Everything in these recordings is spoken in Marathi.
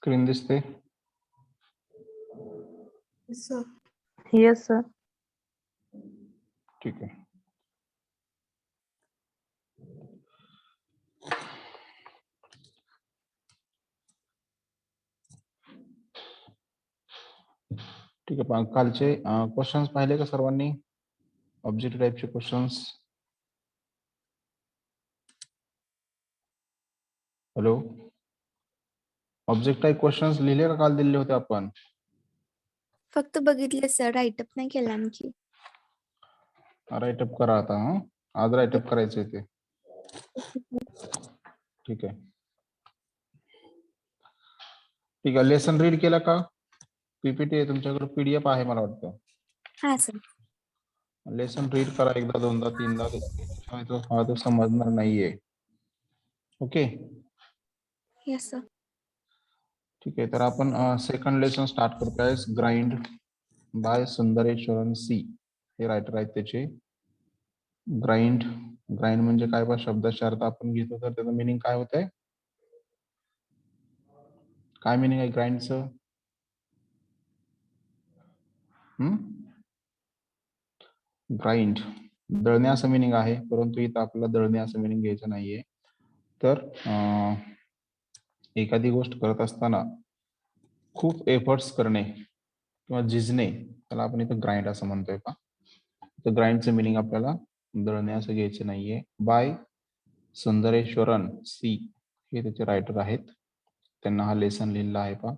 स्क्रीन दिसते? Sir Yes, sir. ठीक आहे. ठीक आहे. कालचे क्वेश्चन्स पाहिले का सर्वांनी? ऑब्जेक्ट टाइपचे questions. Hello, object type questions लिहिले का काल दिलेले होते आपण? फक्त बघितले सर, राईटअप नाही केला आणखी. राईटअप करा आता. आज राईटअप करायचे ते. ठीक आहे. ठीक आहे. लेसन रीड केला का? पीपीटी आहे तुमच्याकडे, पीडीएफ आहे मला वाटतं. हा सर. लेसन रीड करा एकदा, दोनदा, तीनदा. हा तो समजणार नाहीये. Okay, yes sir. ठीक आहे. तर आपण सेकंड लेसन स्टार्ट करतोय. ग्राइंड बाय सुंदरेश्वरन सी, हे रायटर आहेत त्याचे. ग्राइंड, ग्राइंड म्हणजे काय बा, शब्दाचा अर्थ आपण घेतो तर त्याचं मिनिंग काय होत आहे? काय मिनिंग आहे ग्राइंडचं? ग्राइंड दळणे असं मिनिंग आहे, परंतु इथं आपल्याला दळणे असं मिनिंग घ्यायचं नाहीये. तर एखादी गोष्ट करत असताना खूप एफर्ट्स करणे किंवा झिजणे, त्याला आपण इथं ग्राइंड असं म्हणतोय का. तर ग्राइंडचं मिनिंग आपल्याला दळणे असं घ्यायचं नाहीये. बाय सुंदरेश्वरन सी हे त्याचे रायटर आहेत, त्यांना हा लेसन लिहिलेला आहे पा.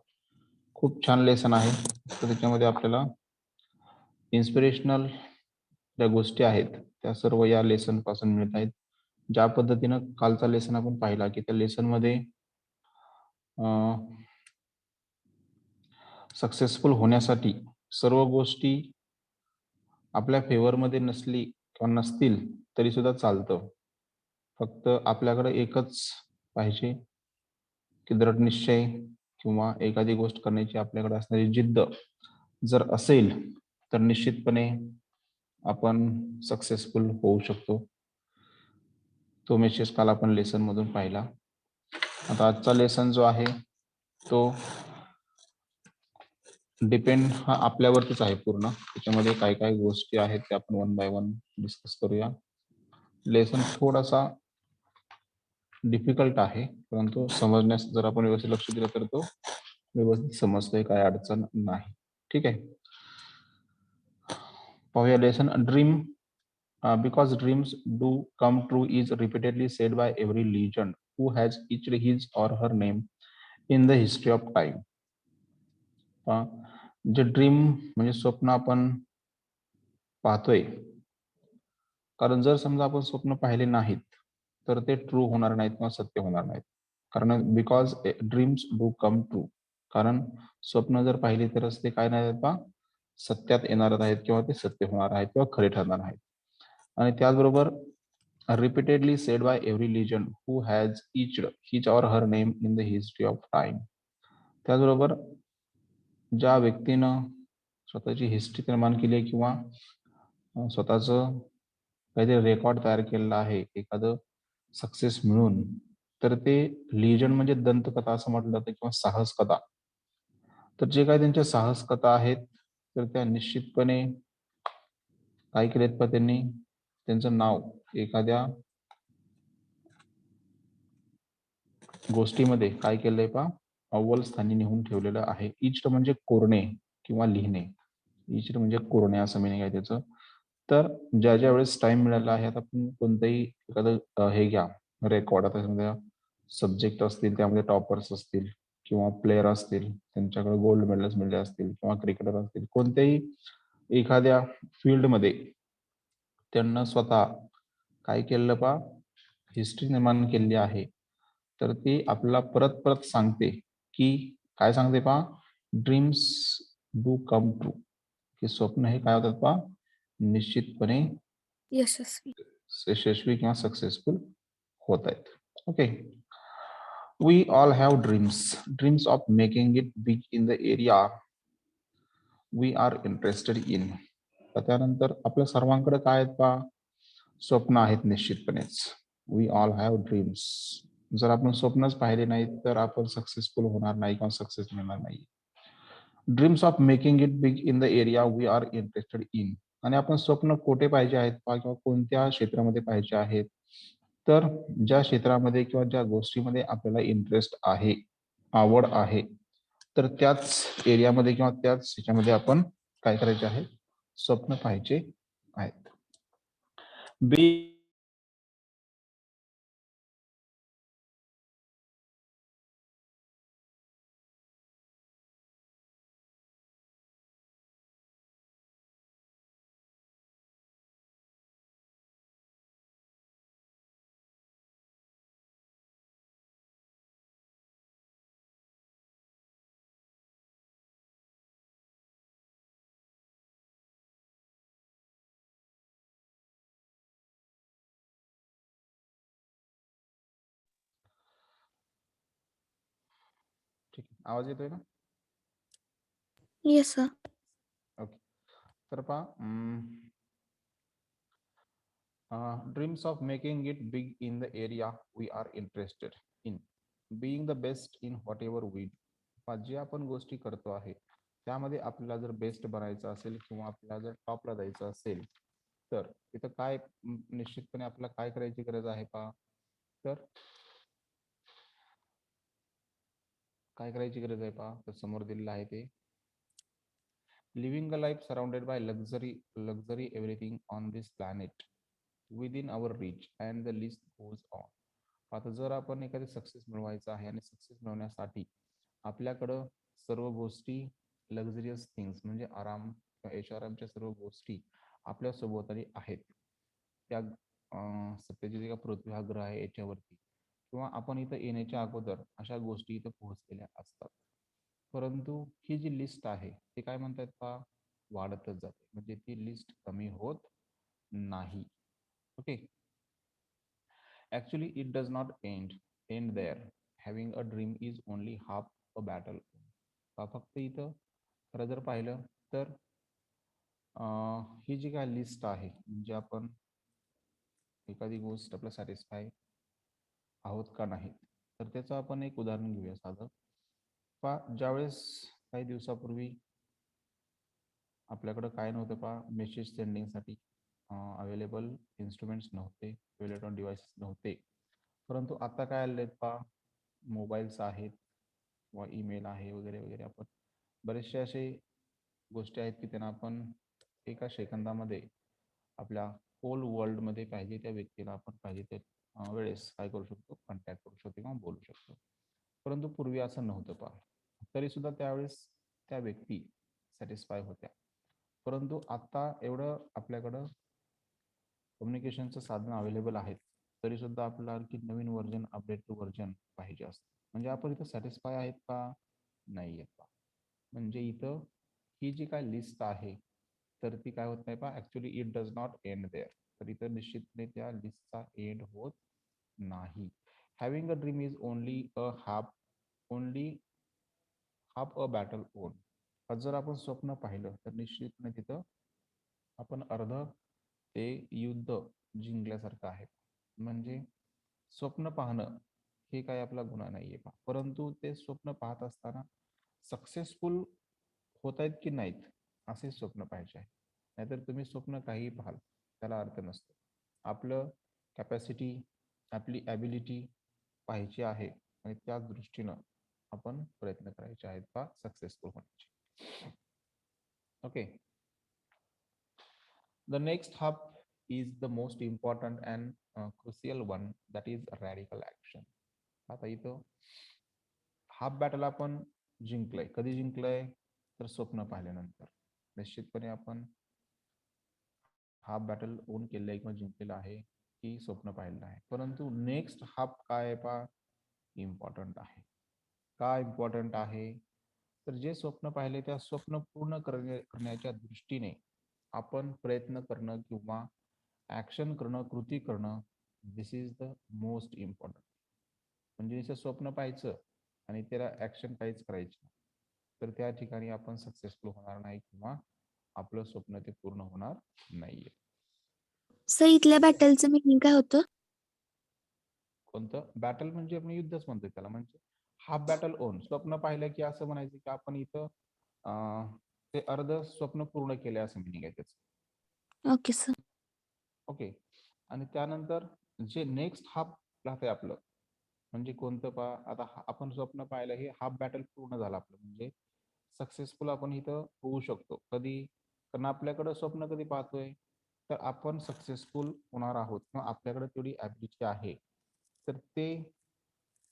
खूप छान लेसन आहे. तर त्याच्यामध्ये आपल्याला इन्स्पिरेशनल ज्या गोष्टी आहेत त्या सर्व या लेसन पासून मिळत आहेत. ज्या पद्धतीनं कालचा लेसन आपण पाहिला की त्या लेसन मध्ये सक्सेसफुल होण्यासाठी सर्व गोष्टी आपल्या फेवरमध्ये नसली किंवा नसतील तरी सुद्धा चालतं. फक्त आपल्याकडे एकच पाहिजे की दृढ निश्चय किंवा एखादी गोष्ट करण्याची आपल्याकडे असणारी जिद्द जर असेल तर निश्चितपणे आपण सक्सेसफुल होऊ शकतो. तो मेसेज काल आपण लेसन मधून पाहिला. आता आजचा लेसन जो आहे तो डिपेंड हा आपल्यावरतीच आहे पूर्ण. त्याच्यामध्ये काय काय गोष्टी आहेत ते आपण वन बाय वन डिस्कस करूया. लेसन थोडासा डिफिकल्ट आहे, परंतु समजण्यास जर आपण व्यवस्थित लक्ष दिलं तर तो व्यवस्थित समजतोय, काय अडचण नाही. ठीक आहे, पाहूया lesson. Dream because dreams do come true is repeatedly said by every legend who has etched his or her name in the history of time. जे ड्रीम म्हणजे स्वप्न आपण पाहतोय, कारण जर समजा आपण स्वप्न पाहिले नाहीत तर ते ट्रू होणार नाहीत किंवा सत्य होणार नाहीत. कारण because dreams do come true, कारण स्वप्न जर पाहिली तरच ते काय नाही पा सत्यात येणार आहेत किंवा ते सत्य होणार आहेत किंवा खरे ठरणार आहेत. आणि त्याचबरोबर repeatedly said by every legend who has etched his or her name in the history of time. त्याचबरोबर ज्या व्यक्तीनं स्वतःची हिस्ट्री निर्माण केली आहे किंवा स्वतःचं काहीतरी रेकॉर्ड तयार केलेला आहे एखादं सक्सेस मिळून, तर ते लिजंड म्हणजे दंतकथा असं म्हटलं जातं किंवा साहस कथा. तर जे काही त्यांच्या साहस कथा आहेत तर त्या निश्चितपणे काय केलेत पा त्यांनी त्यांचं नाव एखाद्या गोष्टीमध्ये काय केलंय पा अव्वल स्थानी नेऊन ठेवलेलं आहे. इच्ड म्हणजे कोरणे किंवा लिहिणे. इच्ड म्हणजे कोरणे असं मिनिंग आहे त्याचं. तर ज्या ज्या वेळेस टाइम मिळाला आहे, आता आपण कोणतंही एखादं हे घ्या रेकॉर्ड, आता समजा सब्जेक्ट असतील त्यामध्ये टॉपर्स असतील किंवा प्लेयर असतील त्यांच्याकडे गोल्ड मेडल्स मिळले असतील किंवा क्रिकेटर असतील, कोणत्याही एखाद्या फील्डमध्ये त्यांना स्वतः काय केलं पा हिस्ट्री निर्माण केलेली आहे. तर ती आपल्याला परत परत सांगते की काय सांगते पा, ड्रीम्स डू कम ट्रू, की स्वप्न हे काय होतात पा निश्चितपणे यशस्वी किंवा सक्सेसफुल होत आहेत. Okay, we all have dreams of making it big in the area we are interested in. त्यानंतर आपल्या सर्वांकडे काय आहेत पा स्वप्न आहेत निश्चितपणेच. वी ऑल हॅव ड्रीम्स जर आपण स्वप्नच पाहिले नाहीत तर आपण सक्सेसफुल होणार नाही किंवा सक्सेस मिळणार नाही. Dreams of making it big in the area we are interested in. आणि आपण स्वप्न कोठे पाहिजे आहेत किंवा कोणत्या क्षेत्रामध्ये पाहिजे आहेत, तर ज्या क्षेत्रामध्ये किंवा ज्या गोष्टीमध्ये आपल्याला इंटरेस्ट आहे, आवड आहे, तर त्याच एरियामध्ये किंवा त्याच ह्याच्यामध्ये आपण काय करायचे आहे, स्वप्न पाहायचे आहेत. बी ठीक आहे, आवाज येतोय ना? Yes sir. ओके. तर पहा, dreams of making it big in the area we are interested in, being the best in whatever we do. जे आपण गोष्टी करतो आहे त्यामध्ये आपल्याला जर बेस्ट बनायचं असेल किंवा आपल्याला जर टॉपला जायचं असेल, तर तिथं काय निश्चितपणे आपल्याला काय करायची गरज आहे पहा, तर काय करायची गरज आहे पहा, तर समोर दिलेलं आहे ते, living a life surrounded by luxury everything on this planet within our reach and the list goes on. आता जर आपण एखादी सक्सेस मिळवायचं आहे आणि सक्सेस मिळवण्यासाठी आपल्याकडं सर्व गोष्टी, लक्झरियस थिंग्स म्हणजे आराम ऐशारामच्या सर्व गोष्टी आपल्या सोबतही आहेत, त्या सत्याची जे का पृथ्वी हा ग्रह आहे याच्यावरती, किंवा आपण इथं येण्याच्या अगोदर अशा गोष्टी इथं पोहोचलेल्या असतात. परंतु ही जी लिस्ट आहे ते काय म्हणतात पहा, वाढतच जाते, म्हणजे ती लिस्ट कमी होत नाही. Okay. Actually, it does not end there. Having a dream is only half a battle. का फक्त इथं खरं जर पाहिलं तर ही जी काय लिस्ट आहे, म्हणजे आपण एखादी गोष्ट आपल्या सॅटिस्फाय आहोत का नाही, तर त्याचं आपण एक उदाहरण घेऊया साधं. पहा, ज्यावेळेस काही दिवसापूर्वी आपल्याकडं काय नव्हतं पहा, मेसेज सेंडिंगसाठी अवेलेबल इन्स्ट्रुमेंट्स नव्हते, इलेक्ट्रॉनिक डिव्हाइसेस नव्हते. परंतु आता काय आले आहेत पहा, मोबाईल्स आहेत किंवा ईमेल आहे वगैरे वगैरे. आपण बरेचसे असे गोष्टी आहेत की त्यांना आपण एका सेकंदामध्ये आपल्या होल वर्ल्डमध्ये पाहिजे त्या व्यक्तीला आपण पाहिजे त्या वेळेस काय करू शकतो, कॉन्टॅक्ट करू शकतो किंवा बोलू शकतो. परंतु पूर्वी असं नव्हतं पहा, तरी सुद्धा त्यावेळेस त्या व्यक्ती सॅटिस्फाय होत्या. परंतु आता एवढं आपल्याकडं कम्युनिकेशनचं साधन अवेलेबल आहेत, तरी सुद्धा आपल्याला आणखी नवीन व्हर्जन, अपडेटेड व्हर्जन पाहिजे असतं. म्हणजे आपण इथं सॅटिस्फाय आहेत का, नाही आहेत का. म्हणजे इथं ही जी काय लिस्ट आहे तर ती काय होत नाही पहा, actually it does not end there. तर इथं निश्चितपणे त्या लिस्टचा एंड होत नाही. Having a dream is only half a battle won. जर आपण स्वप्न पाहिलं तर निश्चितपणे तिथं आपण अर्ध ते युद्ध जिंकल्यासारखं आहे. म्हणजे स्वप्न पाहणं हे काय आपला गुन्हा नाहीये पहा, परंतु ते स्वप्न पाहत असताना सक्सेसफुल होत आहेत की नाहीत असे स्वप्न पाहिजे आहे. नाहीतर तुम्ही स्वप्न काही पाहाल त्याला अर्थ नसतो. आपलं कॅपॅसिटी, आपली ॲबिलिटी पाहायची आहे आणि त्याच दृष्टीनं आपण प्रयत्न करायचे आहेत का सक्सेसफुल होण्याचे. Okay. The next hub is the most important and crucial one, that is radical action. आता इथं हाफ बॅटल आपण जिंकलंय. कधी जिंकलंय, तर स्वप्न पाहिल्यानंतर. निश्चितपणे आपण हाफ बॅटल ओन केलेलं आहे किंवा जिंकलेलं आहे की स्वप्न पाहिलेलं आहे. परंतु नेक्स्ट हाफ काय आहे पहा, इम्पॉर्टंट आहे. का इम्पॉर्टंट आहे, तर जे स्वप्न पाहिले त्या स्वप्न पूर्ण करण्याच्या दृष्टीने आपण प्रयत्न करणं किंवा ऍक्शन करणं, कृती करणं, दिस इज द मोस्ट इम्पॉर्टंट. म्हणजे नुसतं स्वप्न पाहायचं आणि त्याला ऍक्शन काहीच करायची नाही, तर त्या ठिकाणी आपण सक्सेसफुल होणार नाही किंवा आपलं स्वप्न ते पूर्ण होणार नाहीये. सर इथल्या बॅटलचं मिनिंग काय होतं? कोणतं बॅटल म्हणजे आपण युद्धच म्हणतोय त्याला, म्हणजे हाफ बॅटल ओन. स्वप्न पाहिलं की असं म्हणायचं की आपण इथं ते अर्ध स्वप्न पूर्ण केले असं मिनिंग आहे त्याचं. Okay sir. ओके. आणि त्यानंतर जे नेक्स्ट हाफ राहतंय आपलं, म्हणजे कोणतं आता आपण स्वप्न पाहिलं हे हाफ बॅटल पूर्ण झालं आपलं, म्हणजे सक्सेसफुल आपण इथं होऊ शकतो कधी. कारण आपल्याकडं स्वप्न कधी पाहतोय तर आपण सक्सेसफुल होणार आहोत किंवा आपल्याकडे तेवढी ॲबिलिटी आहे, तर ते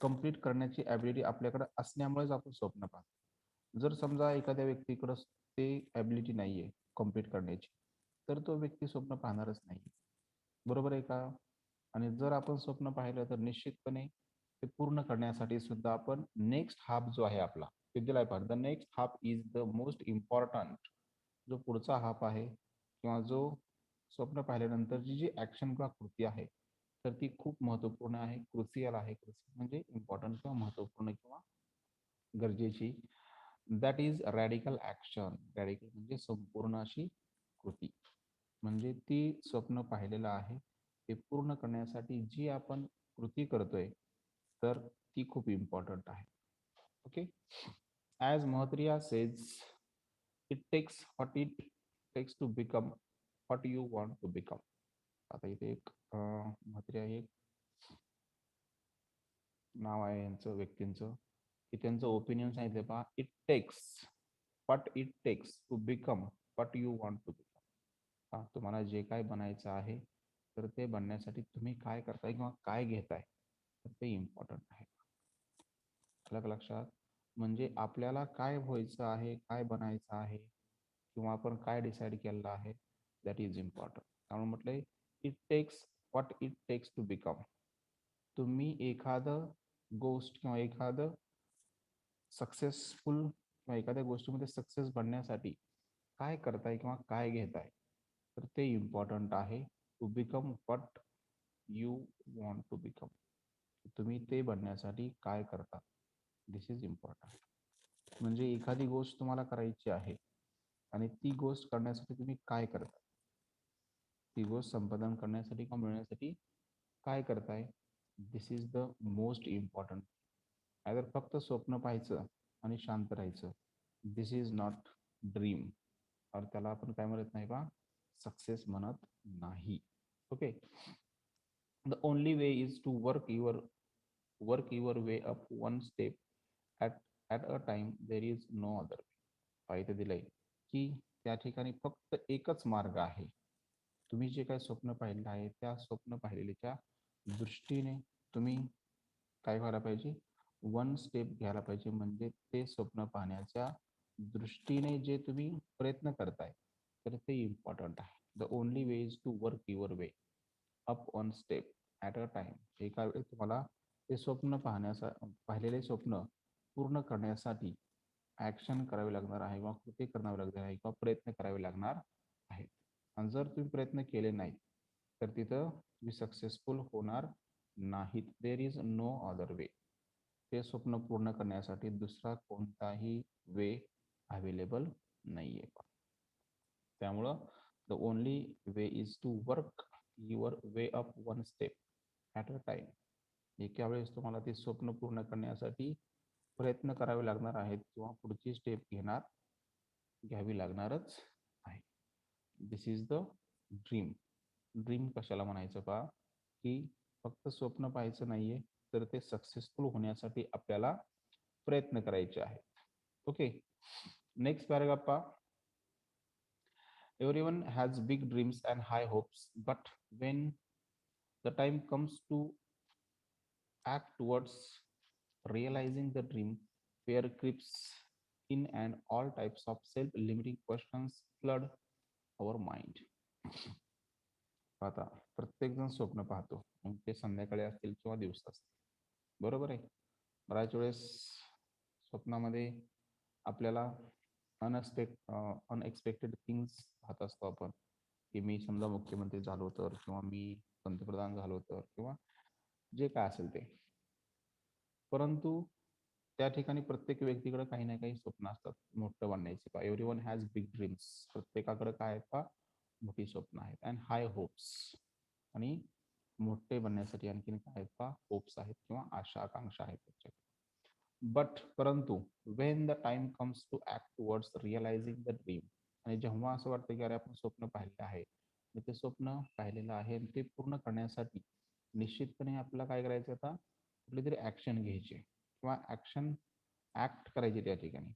कम्प्लीट करण्याची ॲबिलिटी आपल्याकडे असल्यामुळेच आपण स्वप्न पाहतो. जर समजा एखाद्या व्यक्तीकडं ते ॲबिलिटी नाहीये कम्प्लीट करण्याची, तर तो व्यक्ती स्वप्न पाहणारच नाही. बरोबर आहे का? आणि जर आपण स्वप्न पाहिलं तर निश्चितपणे ते पूर्ण करण्यासाठी सुद्धा आपण नेक्स्ट हाफ जो आहे आपला ते दिलाय पाहिजे. The next half is the most important. जो पुढचा हाफ आहे किंवा जो स्वप्न पाहिल्यानंतरची जी ऍक्शन किंवा कृती आहे, तर ती खूप महत्वपूर्ण आहे, क्रुशियल आहे. क्रुशियल म्हणजे इम्पॉर्टंट किंवा महत्वपूर्ण किंवा गरजेची. That is radical action. Radical म्हणजे संपूर्ण अशी कृती. म्हणजे ती स्वप्न पाहिलेलं आहे ते पूर्ण करण्यासाठी जी आपण कृती करतोय, तर ती खूप इम्पॉर्टंट आहे. Okay. As Mahatria says, it takes what it takes to become what you want to become. आता इथे एक महत्रिया एक नाव आहे यांचं, व्यक्तींचं, की त्यांचं ओपिनियन सांगितलं पहा. It takes what it takes to become what you want to become. हा, तुम्हाला जे काय बनायचं आहे तर ते बनण्यासाठी तुम्ही काय करताय किंवा काय घेताय, तर ते इम्पॉर्टंट आहे. आलं का लक्षात? म्हणजे आपल्याला काय व्हायचं आहे, काय बनायचं आहे किंवा आपण काय डिसाईड केलेलं आहे, दॅट इज इम्पॉर्टंट. त्यामुळे म्हटलंय it takes what it takes to become. तुम्ही एखादं गोष्ट किंवा एखादं सक्सेसफुल किंवा एखाद्या गोष्टीमध्ये सक्सेस बनण्यासाठी काय करताय किंवा काय घेताय, तर ते इम्पॉर्टंट आहे. To become what you want to become. तुम्ही ते बनण्यासाठी काय करता, दिस इज इम्पॉर्टंट. म्हणजे एखादी गोष्ट तुम्हाला करायची आहे आणि ती गोष्ट करण्यासाठी तुम्ही काय करता, ती गोष्ट संपादन करण्यासाठी किंवा मिळवण्यासाठी काय करताय, दिस इज द मोस्ट इम्पॉर्टंट. नाहीतर फक्त स्वप्न पाहायचं आणि शांत राहायचं, दिस इज नॉट ड्रीम. और त्याला आपण काय म्हणत नाही बा, सक्सेस म्हणत नाही. Okay. The only way is to work your way up one step at a time. There is no other way. इथे दिलंय की त्या ठिकाणी फक्त एकच मार्ग आहे. तुम्ही जे काही स्वप्न पाहिलं आहे त्या स्वप्न पाहिलेल्याच्या दृष्टीने तुम्ही काय व्हायला पाहिजे, वन स्टेप घ्यायला पाहिजे. म्हणजे ते स्वप्न पाहण्याच्या दृष्टीने जे तुम्ही प्रयत्न करताय, तर ते इम्पॉर्टंट आहे. The only way is to work your way up one step at a time. एका वेळी तुम्हाला ते स्वप्न पाहिलेले स्वप्न पूर्ण करण्यासाठी ऍक्शन करावे लागणार आहे किंवा कृती करावी लागणार आहे किंवा प्रयत्न करावे लागणार आहेत. आणि जर तुम्ही प्रयत्न केले नाही तर तिथं तुम्ही सक्सेसफुल होणार नाहीत. There is no other way. ते स्वप्न पूर्ण करण्यासाठी दुसरा कोणताही वे अवेलेबल नाहीये. त्यामुळं the only way is to work your way up one step at a time. एका वेळेस तुम्हाला ते स्वप्न पूर्ण करण्यासाठी प्रयत्न करावे लागणार आहेत किंवा पुढची स्टेप घ्यावी लागणारच आहे. दिस इज द ड्रीम. ड्रीम कशाला म्हणायचं पहा, की फक्त स्वप्न पाहायचं नाहीये, तर ते सक्सेसफुल होण्यासाठी आपल्याला प्रयत्न करायचे आहेत. ओके. नेक्स्ट पॅराग्राफ पहा. Everyone has big dreams and high hopes, but when the time comes to act towards realizing the dream, fear creeps in and all types of self-limiting questions flood our mind. आता प्रत्येक जण स्वप्न पाहतो, मग ते संध्याकाळी असतील किंवा दिवस असतील. बरोबर आहे. बऱ्याच वेळेस स्वप्नामध्ये आपल्याला अनएक्सपेक्टेड थिंग्स पाहत असतो आपण, की मी समजा मुख्यमंत्री झालो तर, किंवा मी पंतप्रधान झालो तर, किंवा जे काय असेल ते. परंतु त्या ठिकाणी प्रत्येक व्यक्तीकडे काही ना काही स्वप्न असतात मोठं बनण्याची. पा एव्हरीवन हॅज बिग ड्रीम्स. प्रत्येकाकडे काय आहेत पा, मोठी स्वप्न आहेत. अँड हाय होप्स, आणि मोठे बनण्यासाठी आणखीन काय आहेत का होप्स आहेत किंवा आशा आकांक्षा आहेत त्याच्यात. बट परंतु when the time comes to act towards realising the dream, आणि जेव्हा असं वाटतं की अरे आपण स्वप्न पाहिलं आहे, ते स्वप्न पाहिलेलं आहे आणि ते पूर्ण करण्यासाठी निश्चितपणे आपल्याला काय करायचं, आता कुठली तरी ऍक्शन घ्यायची किंवा ऍक्ट करायची त्या ठिकाणी.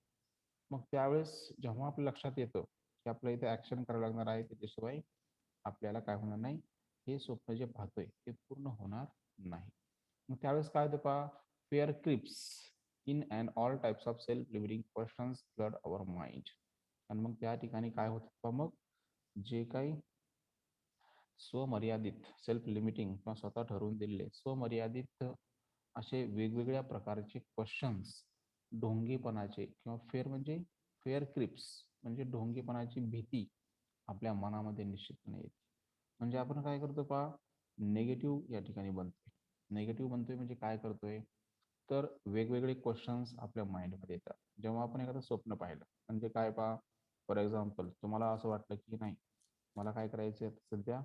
मग त्यावेळेस जेव्हा आपल्या लक्षात येतं की आपल्याला इथे ऍक्शन करावं लागणार आहे, त्याच्याशिवाय आपल्याला काय होणार नाही, हे स्वप्न जे पाहतोय ते पूर्ण होणार नाही. मग त्यावेळेस काय होतं पहा, fear creeps in and all types of self-limiting questions flood our mind. आणि मग त्या ठिकाणी काय होतं पहा, मग जे काही स्वमर्यादित सेल्फ लिमिटिंग किंवा स्वतः ठरवून दिलेले स्वमर्यादित असे वेगवेगळ्या प्रकारचे क्वेश्चन्स, ढोंगीपणाचे किंवा फेअर क्रिप्स म्हणजे ढोंगीपणाची भीती आपल्या मनामध्ये निश्चितपणे येते. म्हणजे आपण काय करतो पहा, नेगेटिव्ह या ठिकाणी बनतोय. नेगेटिव्ह बनतोय म्हणजे काय करतोय, तर वेगवेगळे क्वेश्चन्स आपल्या माइंडमध्ये येतात जेव्हा आपण एखादं स्वप्न पाहिलं. म्हणजे काय पहा, फॉर एक्झाम्पल तुम्हाला असं वाटलं की नाही मला काय करायचं आहे सध्या,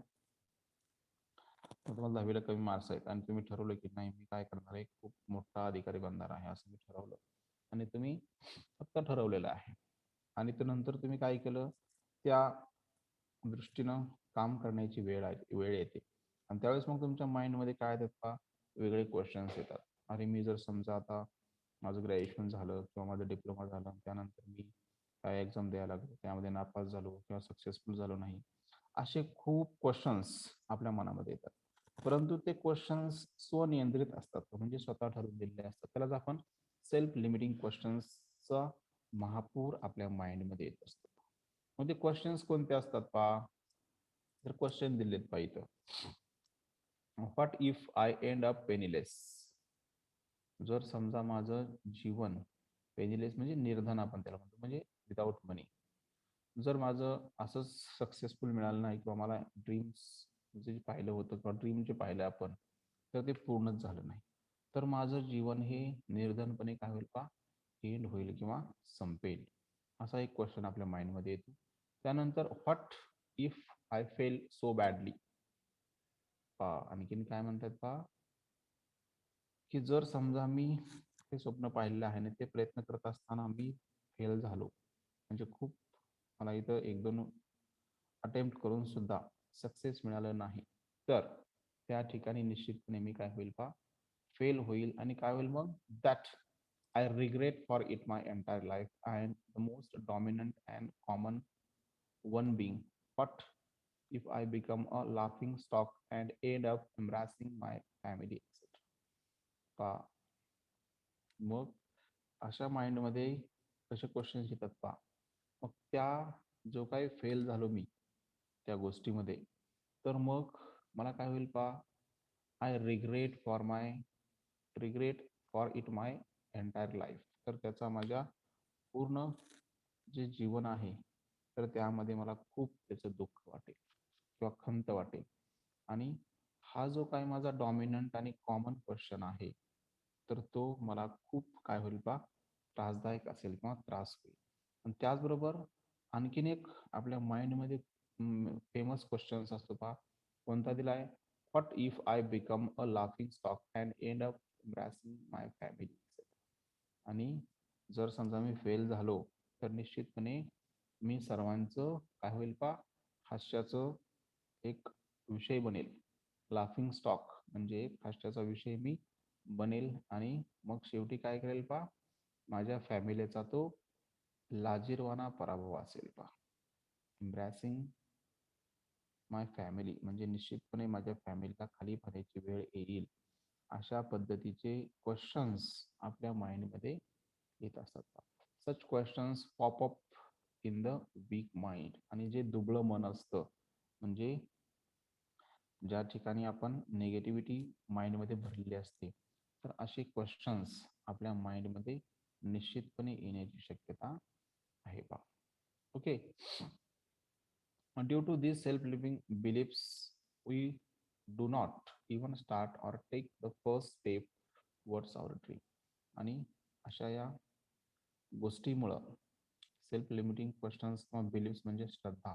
तुम्हाला 10वीला कमी मार्क्स आहेत आणि तुम्ही ठरवलं की नाही मी काय करणार आहे, खूप मोठा अधिकारी बनणार आहे असं मी ठरवलं, आणि तुम्ही फक्त ठरवलेलं आहे. आणि त्यानंतर तुम्ही काय केलं, त्या दृष्टीनं काम करण्याची वेळ येते. आणि त्यावेळेस मग तुमच्या माइंडमध्ये काय येतात का, वेगळे क्वेश्चन्स येतात. अरे मी जर समजा आता माझं ग्रॅज्युएशन झालं किंवा माझं डिप्लोमा झालं, त्यानंतर मी काय एक्झाम द्यायला लागलो, त्यामध्ये नापास झालो किंवा सक्सेसफुल झालो नाही, असे खूप क्वेश्चन्स आपल्या मनामध्ये येतात. परंतु ते क्वेश्चन्स स्वनियंत्रित असतात, म्हणजे स्वतः ठरवून दिलेले असतात. त्यालाच आपण सेल्फ लिमिटिंग क्वेश्चन्सचा महापूर आपल्या माइंडमध्ये येत असतो. मग ते क्वेश्चन्स कोणते असतात पहा, तर क्वेश्चन दिलेत पहा इथं, what if I end up penniless. जर समजा माझं जीवन पेनीलेस म्हणजे निर्धन आपण त्याला म्हणतो, म्हणजे विदाऊट मनी, जर माझं असंच सक्सेसफुल मिळालं नाही किंवा मला ड्रीम्स जे पाहिलं होतं किंवा ड्रीम जे पाहिलं आपण तर ते पूर्णच झालं नाही, तर माझं जीवन हे निर्धनपणे काय होईल का, एंड होईल किंवा संपेल, असा एक क्वेश्चन आपल्या माइंडमध्ये येतो. त्यानंतर what if I fail so badly. पहा आणखीन काय म्हणतात पहा, की जर समजा मी ते स्वप्न पाहिलेलं आहे आणि ते प्रयत्न करत असताना मी फेल झालो, म्हणजे खूप मला इथं एक दोन अटेम्प्ट करून सुद्धा सक्सेस मिळालं नाही, तर त्या ठिकाणी निश्चितपणे मी काय होईल पहा, फेल होईल. आणि काय होईल मग, that I regret for it my entire life and the most dominant and common one being. But if I become a laughing stock and end up embarrassing my family etcetera. पहा मग अशा माइंडमध्ये कसे क्वेश्चन्स येतात पहा. मग त्या जो काही फेल झालो मी त्या गोष्टीमध्ये, तर मग मला काय होईल पहा, I regret for it my entire life. तर त्याचा माझ्या पूर्ण जे जीवन आहे तर त्यामध्ये मला खूप त्याचं दुःख वाटेल किंवा खंत वाटेल. आणि हा जो काही माझा डॉमिनंट आणि कॉमन क्वेश्चन आहे तर तो मला खूप काय होईल पहा, त्रासदायक असेल किंवा त्रास होईल. आणि त्याचबरोबर आणखीन एक आपल्या माइंडमध्ये फेमस क्वेश्चन्स असतो पहा, कोणता दिलाय, what if I become a laughing stock and end up embarrassing my family. आणि जर समजा मी फेल झालो तर निश्चितपणे मी सर्वांचं काय होईल पहा, हास्याचं एक विषय बनेल. लाफिंग स्टॉक म्हणजे एक हास्याचा विषय मी बनेल. आणि मग शेवटी काय करेल पहा, माझ्या फॅमिलीचा तो लाजिरवाणा पराभव असेल पहा. एम्ब्रॅसिंग माय फॅमिली म्हणजे निश्चितपणे माझ्या फॅमिलीला खाली पाडायची वेळ येईल, अशा पद्धतीचे क्वेश्चन्स आपल्या माइंडमध्ये येत असतात. Such questions pop up in the weak mind. आणि जे दुबळं मन असतं, म्हणजे ज्या ठिकाणी आपण नेगेटिव्हिटी माइंडमध्ये भरलेली असते, तर असे क्वेश्चन्स आपल्या माइंडमध्ये निश्चितपणे येण्याची शक्यता आहे पहा. Okay. Due to these self-limiting beliefs, we do not even start or take the first step towards our dream. आणि अशा या गोष्टीमुळं सेल्फ लिमिटिंग क्वेश्चन्स किंवा बिलीफ्स म्हणजे श्रद्धा,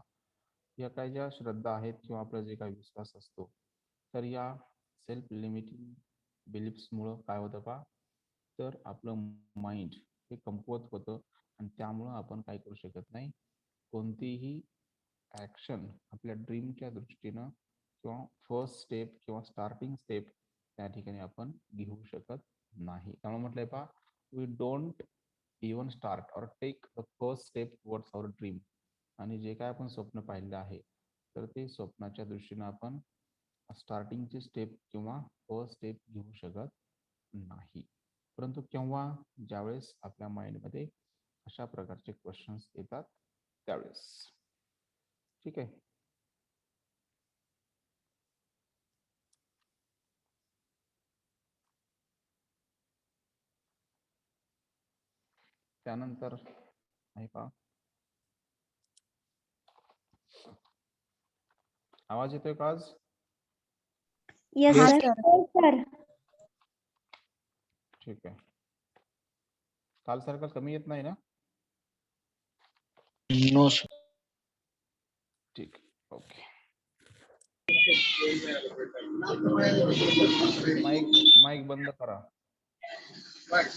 या काही ज्या श्रद्धा आहेत किंवा आपला जे काही विश्वास असतो, तर या सेल्फ लिमिटिंग बिलिफ्समुळं काय होतं पहा, तर आपलं माइंड हे कमकुवत होतं आणि त्यामुळं आपण काय करू शकत नाही, कोणतीही ॲक्शन आपल्या ड्रीमच्या दृष्टीनं किंवा फर्स्ट स्टेप किंवा स्टार्टिंग स्टेप त्या ठिकाणी आपण घेऊ शकत नाही. त्यामुळे म्हटलंय पहा, we don't even start or take the first step towards our dream. आणि जे काय आपण स्वप्न पाहिलं आहे, तर ते स्वप्नाच्या दृष्टीनं आपण स्टार्टिंगची स्टेप किंवा फर्स्ट स्टेप घेऊ शकत नाही. परंतु केव्हा, ज्यावेळेस आपल्या माइंडमध्ये अशा प्रकारचे क्वेश्चन्स येतात त्यावेळेस. ठीक आहे. त्यानंतर आहे का, आवाज येतोय का आज? Yes Yes. सर. सर ठीक आहे. काल सारखं कमी येत नाही ना? No sir. ठीक, ओके. माईक बंद करा. माईक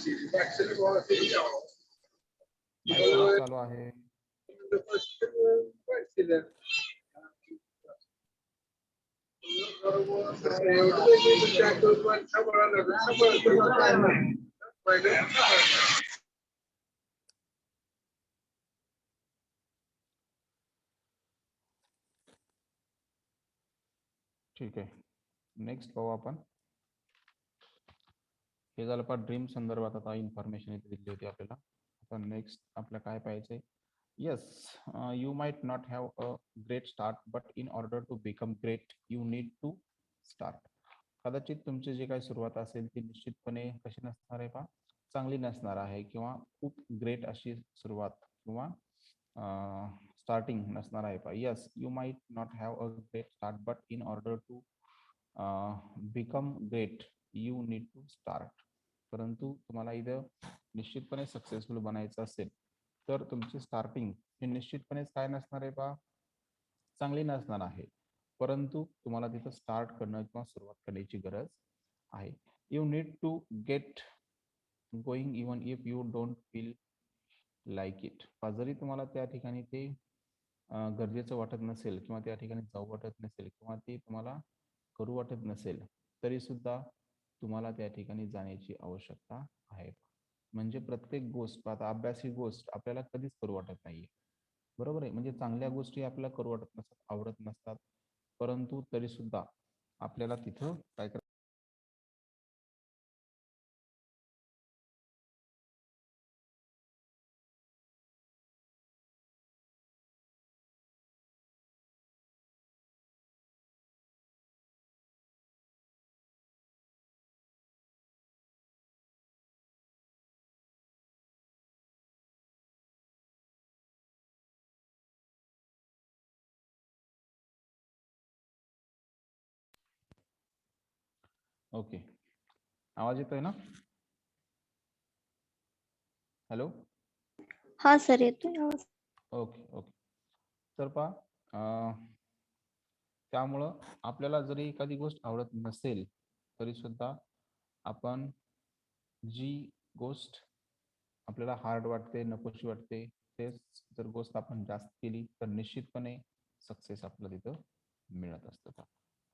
चालू आहे. ठीक आहे. नेक्स्ट पाहू आपण. हे झालं पहा ड्रीम संदर्भात आता इन्फॉर्मेशन इथे दिली होती आपल्याला. आता नेक्स्ट आपल्याला काय पाहिजे? Yes, you might not have a great start, but in order to become great you need to start. कदाचित तुमची जी काही सुरुवात असेल ती निश्चितपणे कशी नसणार आहे पहा, चांगली नसणार आहे किंवा खूप ग्रेट अशी सुरुवात किंवा स्टार्टिंग नसणार आहे पहा. Yes, you might not have a great start, but in order to become great you need to start. परंतु तुम्हाला इथं निश्चितपणे सक्सेसफुल बनायचं असेल तर तुमची स्टार्टिंग हे निश्चितपणेच काय नसणार आहे पहा, चांगली नसणार आहे. परंतु तुम्हाला तिथं स्टार्ट करणं किंवा सुरुवात करण्याची गरज आहे. You need to get going even if you don't feel like it. जरी तुम्हाला त्या ठिकाणी ते गरजेचं वाटत नसेल किंवा त्या ठिकाणी जाऊ वाटत नसेल किंवा ते तुम्हाला करू वाटत नसेल, तरी सुद्धा तुम्हाला त्या ठिकाणी जाण्याची आवश्यकता आहे. म्हणजे प्रत्येक गोष्ट, आता अभ्यास ही गोष्ट आपल्याला कधीच करू वाटत नाहीये, बरोबर आहे. म्हणजे चांगल्या गोष्टी आपल्याला करू वाटत नसतात, आवडत नसतात, परंतु तरी सुद्धा आपल्याला तिथं काय ओके. आवाज येतोय ना? हॅलो. हा सर येतोय आवाज. Okay okay. तर पहा, त्यामुळं आपल्याला जरी एखादी गोष्ट आवडत नसेल तरी सुद्धा आपण जी गोष्ट आपल्याला हार्ड वाटते, नकोशी वाटते, तेच जर गोष्ट आपण जास्त केली तर निश्चितपणे सक्सेस आपल्याला तिथं मिळत असतं.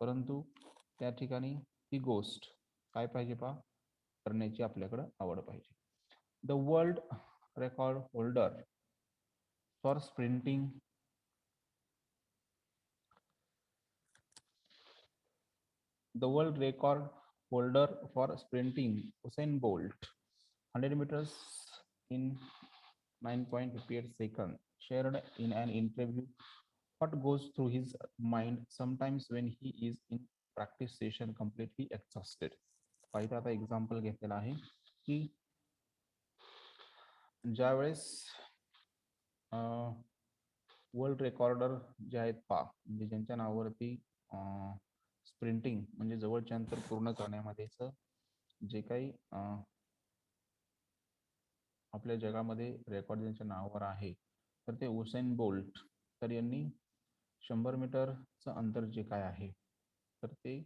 परंतु त्या ठिकाणी ती गोष्ट काय पाहिजे पहा, करण्याची आपल्याकडं आवड पाहिजे. The world record holder for sprinting The world record holder for sprinting, Usain Bolt, 100 meters in 9.58 seconds, shared in an interview what goes through his mind sometimes when he is in practice session completely exhausted. पाहिजे आता एक्झाम्पल घेतलेला आहे की ज्यावेळेस वर्ल्ड रेकॉर्डर जे आहेत म्हणजे ज्यांच्या नावावरती स्प्रिंटिंग म्हणजे जवळचे अंतर पूर्ण करण्यामध्येच जे काही आपल्या जगामध्ये रेकॉर्ड ज्यांच्या नावावर आहे तर ते उसेन बोल्ट. तर यांनी 100 मीटरचं अंतर जे काय आहे तर ते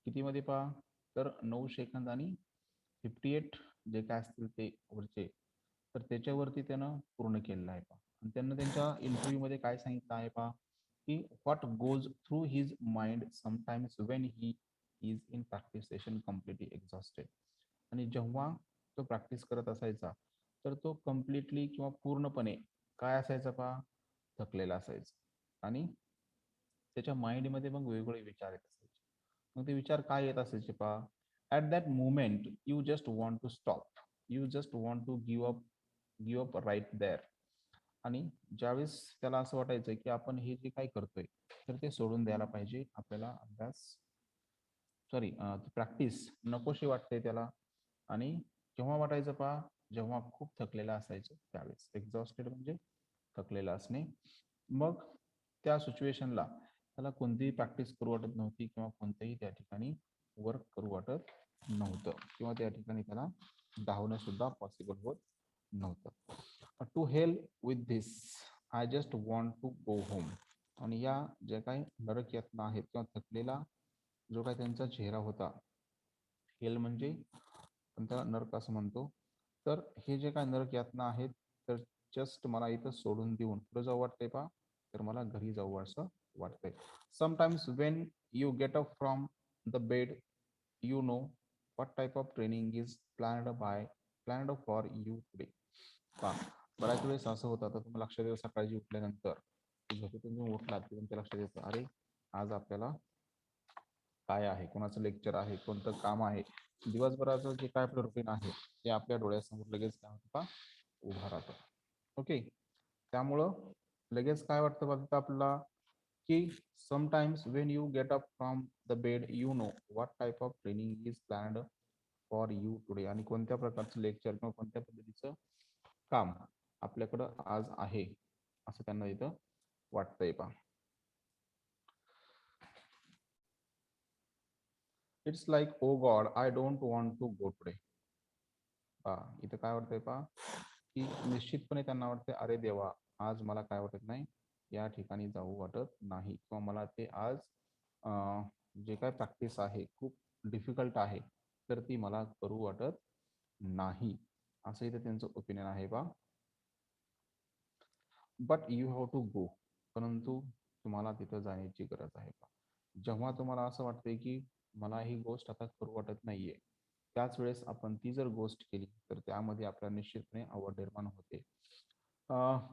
कितीमध्ये पहा तर 9 सेकंद आणि 58 जे काय असतील ते वरचे, तर त्याच्यावरती त्यानं पूर्ण केलेलं आहे पहा. आणि त्यांना त्यांच्या इंटरव्ह्यूमध्ये काय सांगितलं आहे पहा की what goes through his mind sometimes when he is in practice session completely exhausted. आणि जेव्हा तो प्रॅक्टिस करत असायचा तर तो कम्प्लिटली किंवा पूर्णपणे काय असायचा पहा थकलेला असायचा. आणि त्याच्या माइंडमध्ये मग वेगवेगळे विचार येत असायचे. मग ते विचार काय येत असायचे पहा at that moment you just want to stop, you just want to give up right there. आणि ज्यावेळेस त्याला असं वाटायचं की आपण हे जे काय करतोय तर ते सोडून द्यायला पाहिजे, आपल्याला अभ्यास सॉरी प्रॅक्टिस नकोशी वाटते त्याला. आणि केव्हा वाटायचं पहा जेव्हा खूप थकलेला असायचं त्यावेळेस. एक्झॉस्टेड म्हणजे थकलेला असणे. मग त्या सिच्युएशनला त्याला कोणतीही प्रॅक्टिस करू वाटत नव्हती किंवा कोणतंही त्या ठिकाणी वर्क करू वाटत नव्हतं किंवा त्या ठिकाणी त्याला धावणं सुद्धा पॉसिबल होत नव्हतं. To help with this, I just want to go home. आणि या ज्या काही नरक यातना आहेत किंवा थकलेला जो काही त्यांचा चेहरा होता, हेल म्हणजे आपण त्याला नरक असं म्हणतो. तर हे जे काय नरक यातना आहेत तर जस्ट मला इथं सोडून देऊन पुढे जाऊ वाटतंय पहा तर मला घरी जाऊ असं वाटतंय. Sometimes Wien you get up from the bed you know what type of training is planned for you today. पहा बऱ्याच वेळेस असं होतं, आता तुम्हाला लक्षात येईल सकाळी उठल्यानंतर झोपेतून तुम्ही उठलात की तुमच्या लक्षात येतं अरे आज आपल्याला काय आहे, कोणाचं लेक्चर आहे, कोणतं काम आहे, दिवसभराचं जे काय आपलं रुटीन आहे ते आपल्या डोळ्यासमोर लगेच काय होतं पहा उभा राहतं. ओके, त्यामुळं लगेच काय वाटतं बघा आपल्याला की sometimes Wien you get up from the bed you know what type of training is planned for you today. आणि कोणत्या प्रकारचं लेक्चर किंवा कोणत्या पद्धतीचं काम आपल्याकडं आज आहे असं त्यांना इथं वाटतंय पहा. It's like oh God I don't want to go today. पहा इथं काय वाटतंय पहा की निश्चितपणे त्यांना वाटते अरे देवा आज मला काय वाटत नाही या ठिकाणी जाऊ वाटत नाही किंवा मला ते आज जे काय प्रॅक्टिस आहे खूप डिफिकल्ट आहे तर ती मला करू वाटत नाही असं इथे त्यांचं ओपिनियन आहे बा. But you have to go, परंतु तुम्हाला तिथं जाण्याची गरज आहे बा. जेव्हा तुम्हाला असं वाटतंय की मला ही गोष्ट आता करू वाटत नाहीये त्याच वेळेस आपण ती जर गोष्ट केली तर त्यामध्ये आपल्याला निश्चितपणे आवड निर्माण होते.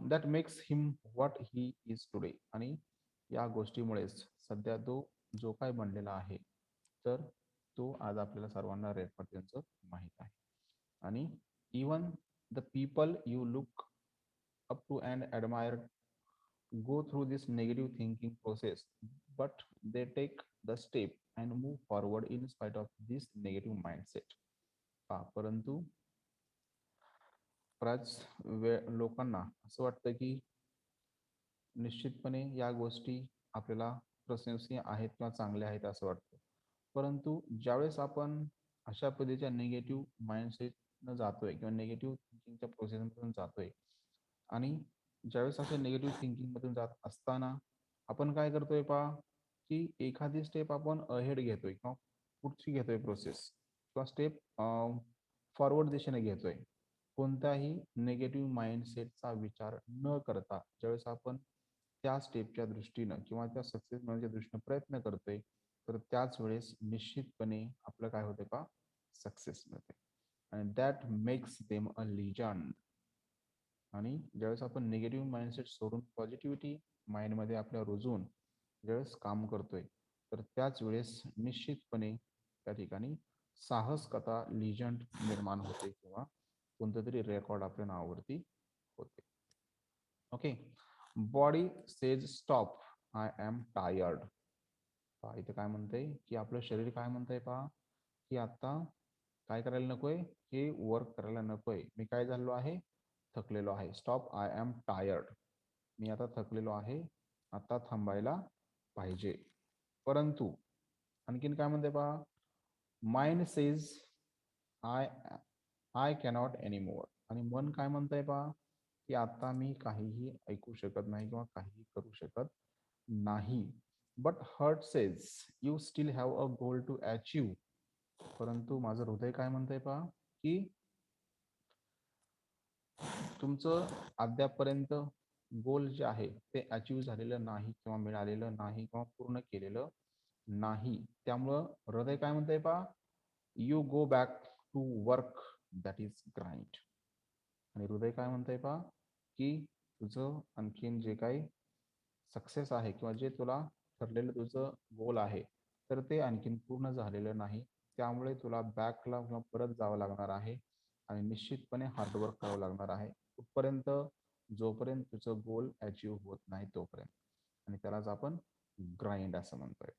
That makes him what he is today. आणि या गोष्टीमुळेच सध्या तो जो काय बनलेला आहे तर तो आज आपल्याला सर्वांना रेकॉर्ड त्यांचं माहीत आहे. आणि even the people you look up to and admire go through this negative thinking process, but they take the step and move forward in spite of this negative mindset. परंतु बऱ्याच लोकांना असं वाटतं की निश्चितपणे या गोष्टी आपल्याला प्रशंसनीय आहेत किंवा चांगल्या आहेत असं वाटतं. परंतु ज्यावेळेस आपण अशा पद्धतीच्या निगेटिव्ह माइंडसेटनं जातोय किंवा निगेटिव्ह थिंकिंगच्या प्रोसेसमधून जातोय आणि ज्यावेळेस असं निगेटिव्ह थिंकिंगमधून जात असताना आपण काय करतोय पहा की एखादी स्टेप आपण अहेड घेतोय किंवा पुढची घेतोय प्रोसेस किंवा स्टेप फॉरवर्ड दिशेने घेतोय. कोणत्याही निगेटिव्ह माइंडसेटचा विचार न करता ज्यावेळेस आपण त्या स्टेपच्या दृष्टीनं किंवा त्या सक्सेस मिळवण्याच्या दृष्टीनं प्रयत्न करतोय तर त्याच वेळेस निश्चितपणे आपलं काय होते पहा सक्सेस मिळते. आणि that makes them a legend. आणि ज्यावेळेस आपण निगेटिव्ह माइंडसेट सोडून पॉझिटिव्हिटी माइंडमध्ये आपल्या रुजून ज्यावेळेस काम करतोय तर त्याच वेळेस निश्चितपणे त्या ठिकाणी साहस कथा लिजंड निर्माण होते किंवा कोणतं तरी रेकॉर्ड आपल्या नावावरती होते. Okay, body says stop I am tired. पहा इथे काय म्हणतंय की आपलं शरीर काय म्हणतंय पहा की आता काय करायला नकोय, हे वर्क करायला नकोय, मी काय झालेलो आहे थकलेलो आहे. स्टॉप आय एम टायर्ड, मी आता थकलेलो आहे, आता थांबायला पाहिजे. परंतु आणखीन काय म्हणते पहा mind says I I cannot anymore. आणि मन काय म्हणतंय पहा की आता मी काहीही ऐकू शकत नाही किंवा काहीही करू शकत नाही. But heart says you still have a goal to achieve. परंतु माझं हृदय काय म्हणतंय पहा की तुमचं अद्यापपर्यंत गोल जे आहे ते अचीव झालेलं नाही किंवा मिळालेलं नाही किंवा पूर्ण केलेलं नाही. त्यामुळं हृदय काय म्हणतंय पहा, you go back to work that is grind. आणि हृदय काय म्हणतंय पहा की तुझं आणखीन जे काही सक्सेस आहे किंवा जे तुला ठरलेलं तुझं गोल आहे तर ते आणखीन पूर्ण झालेलं नाही. त्यामुळे तुला बॅकला किंवा परत जावं लागणार आहे आणि निश्चितपणे हार्डवर्क करावं लागणार आहे कुठपर्यंत, जोपर्यंत तुझं गोल अचीव होत नाही तोपर्यंत. आणि त्यालाच आपण ग्राइंड असं म्हणतोय.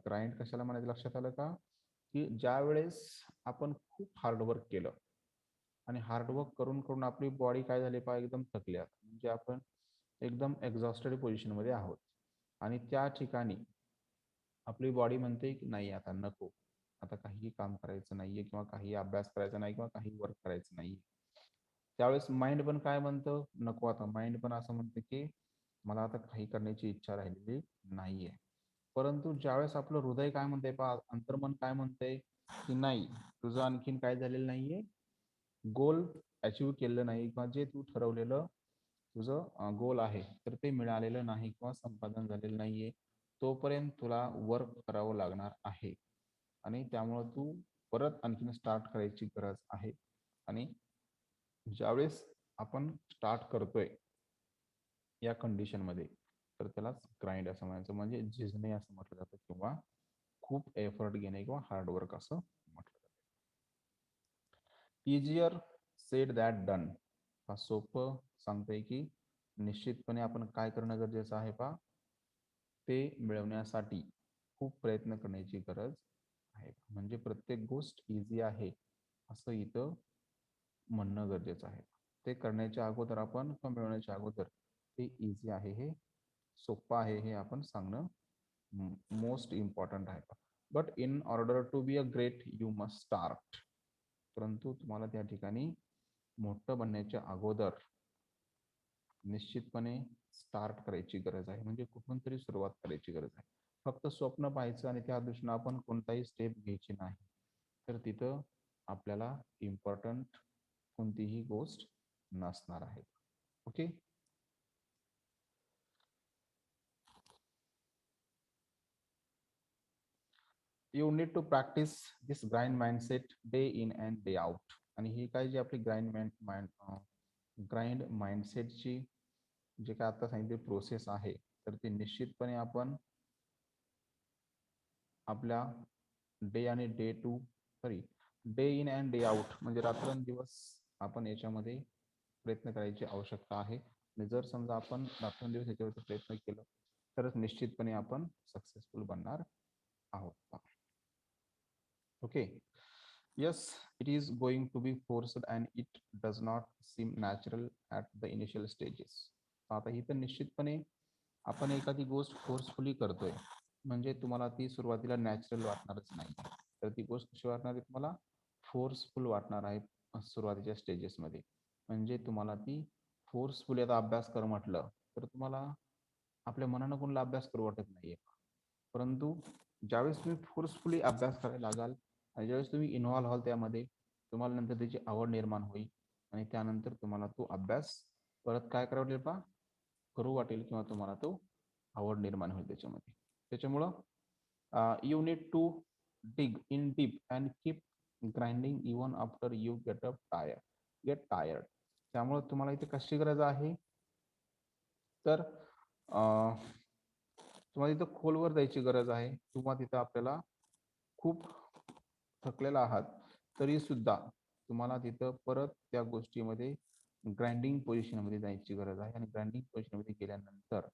ग्राइंड कशाला म्हणायचं लक्षात आलं का, की ज्या वेळेस आपण खूप हार्डवर्क केलं आणि हार्डवर्क करून करून आपली बॉडी काय झाली पहा एकदम थकली आहे, म्हणजे आपण एकदम एक्झॉस्टेड पोझिशनमध्ये आहोत आणि त्या ठिकाणी आपली बॉडी म्हणते की नाही आता नको, आता काही काम करायचं नाहीये किंवा काही अभ्यास करायचा नाही किंवा काही वर्क करायचं नाही. त्यावेळेस माइंड पण काय म्हणतं, नको. आता माइंड पण असं म्हणतं की मला आता काही करण्याची इच्छा राहिलेली नाहीये. परंतु ज्यावेळेस आपलं हृदय काय म्हणतंय पहा, अंतर्मन काय म्हणतंय की नाही, तुझं आणखीन काय झालेलं नाहीये, गोल अचीव केलेलं नाही किंवा जे तू ठरवलेलं तुझं गोल आहे तर ते मिळालेलं नाही किंवा संपादन झालेलं नाहीये, तोपर्यंत तुला वर्क करावं लागणार आहे. आणि त्यामुळं तू परत आणखीन स्टार्ट करायची गरज आहे. आणि ज्यावेळेस आपण स्टार्ट करतोय या कंडिशनमध्ये तर त्यालाच ग्राइंड असं म्हणायचं, म्हणजे झिजणे असं म्हटलं जातं किंवा खूप एफर्ट घेणे किंवा हार्डवर्क असं म्हटलं जातं. Easier sed that done. हा सोपं सांगतंय की निश्चितपणे आपण काय करणं गरजेचं आहे पहा, ते मिळवण्यासाठी खूप प्रयत्न करण्याची गरज आहे. म्हणजे प्रत्येक गोष्ट इझी आहे असं इथं म्हणणं गरजेचं आहे. ते करण्याच्या अगोदर आपण किंवा मिळवण्याच्या अगोदर ते इझी आहे, हे सोपं आहे हे आपण सांगणं मोस्ट इम्पॉर्टंट आहे. But in order to be a great you must start. परंतु तुम्हाला त्या ठिकाणी मोठं बनण्याच्या अगोदर निश्चितपणे स्टार्ट करायची गरज आहे, म्हणजे कुठून तरी सुरुवात करायची गरज आहे. फक्त स्वप्न पाहायचं आणि त्या दृष्टीनं आपण कोणताही स्टेप घ्यायची नाही, तर तिथं आपल्याला इम्पॉर्टंट कोणतीही गोष्ट नसणार आहे. Okay. You need to practice this grind mindset day in and day out. आणि ही काय जी आपली ग्राइंड माइंडसेटची जे काय आता सांगितली प्रोसेस आहे तर ती निश्चितपणे आपण आपल्या डे आणि day to day in and day out म्हणजे रात्रंदिवस आपण याच्यामध्ये प्रयत्न करायची आवश्यकता आहे. आणि जर समजा आपण रात्रंदिवस याच्यावरती प्रयत्न केलं तरच निश्चितपणे आपण सक्सेसफुल बनणार आहोत. Okay. Yes, it is going to be forced and it does not seem natural at the initial stages. आता ही तर निश्चितपणे आपण एखादी गोष्ट फोर्सफुली करतोय म्हणजे तुम्हाला ती सुरुवातीला नॅचरल वाटणारच नाही. तर ती गोष्ट कशी वाटणार आहे तुम्हाला, फोर्सफुल वाटणार आहे सुरुवातीच्या स्टेजेसमध्ये. म्हणजे तुम्हाला ती फोर्सफुली आता अभ्यास कर म्हटलं तर तुम्हाला आपल्या मनानं कोणाला अभ्यास करू वाटत नाहीये. परंतु ज्यावेळेस तुम्ही फोर्सफुली अभ्यास करायला लागाल आणि ज्यावेळेस तुम्ही इन्व्हॉल्व्ह व्हाल त्यामध्ये, तुम्हाला नंतर त्याची आवड निर्माण होईल आणि त्यानंतर तुम्हाला तो अभ्यास परत काय करावं वाटेल पहा, करू वाटेल किंवा तुम्हाला तो आवड निर्माण होईल त्याच्यामध्ये. त्याच्यामुळं you need to dig in deep and keep grinding even after you get tired. त्यामुळे तुम्हाला इथे कशी गरज आहे तर तुम्हाला तिथं खोलवर जायची गरज आहे किंवा तिथं आपल्याला खूप थकलेला आहात तरी सुद्धा तुम्हाला तिथं परत त्या गोष्टीमध्ये ग्राइंडिंग पोझिशनमध्ये जायची गरज आहे. आणि ग्राइंडिंग पोझिशनमध्ये गेल्यानंतर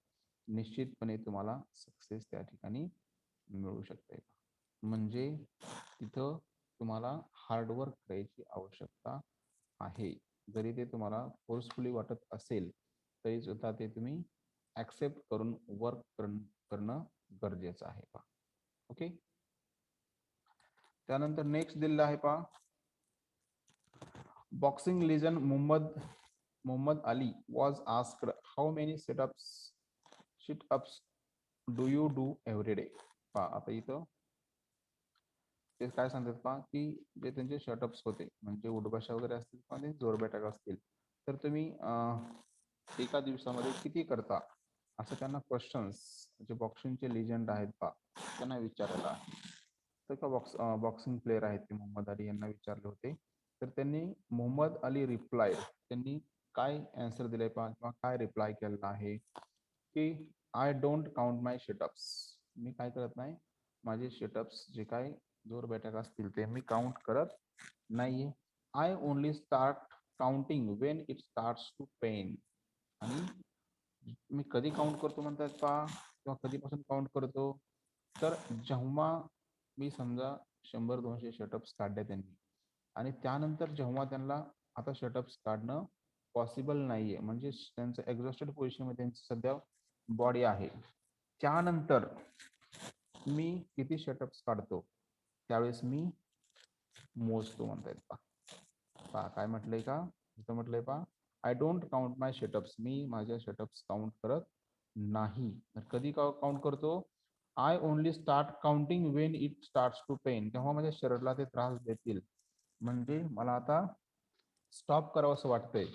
निश्चितपणे तुम्हाला सक्सेस त्या ठिकाणी मिळू शकते. म्हणजे तिथं तुम्हाला हार्डवर्क करायची आवश्यकता आहे. जरी ते तुम्हाला फोर्सफुली वाटत असेल तरी सुद्धा ते तुम्ही ऍक्सेप्ट करून वर्क करणं गरजेचं आहे पहा. ओके. त्यानंतर नेक्स्ट दिलेलं आहे पहा, boxing legend Muhammad Ali was asked how many sit ups do you do every day. पहा आता इथं ते काय सांगतात पहा की जे त्यांचे शटअप्स होते म्हणजे उठबशा वगैरे असतील किंवा ते जोरबैठक असतील तर तुम्ही एका दिवसामध्ये किती करता असं त्यांना क्वेश्चन्स जे बॉक्सिंगचे लिजंड आहेत पहा त्यांना विचारायला आहे. तर का बॉक्सिंग प्लेयर आहेत ते मोहम्मद अली यांना विचारले होते. तर त्यांनी मोहम्मद अली रिप्लाय त्यांनी काय आन्सर दिलाय पहा किंवा काय रिप्लाय केलेला आहे की I don't count my situps. मी काय करत नाही माझे शटअप्स जे काय जोर बैठक असतील ते मी काउंट करत नाहीये. I only start counting when it starts to pain. आणि मी कधी काउंट करतो म्हणतात पहा किंवा कधीपासून काउंट करतो तर जेव्हा मी समजा 100-200 शटअप्स काढले त्यांनी आणि त्यानंतर जेव्हा त्यांना आता शटअप्स काढणं पॉसिबल नाहीये म्हणजे त्यांचं एक्झॉस्टेड पोझिशनमध्ये त्यांची सध्या बॉडी आहे त्यानंतर मी किती शटअप्स काढतो त्यावेळेस मी मोजतो म्हणतायत पहा काय म्हटलंय का इथं म्हटलंय पहा I don't count my situps. मी माझ्या शटअप्स काउंट करत नाही. तर कधी काउंट करतो I only start counting when it starts to pain. तेव्हा माझ्या शरीराला ते त्रास देतील म्हणजे मला आता स्टॉप करावं असं वाटतंय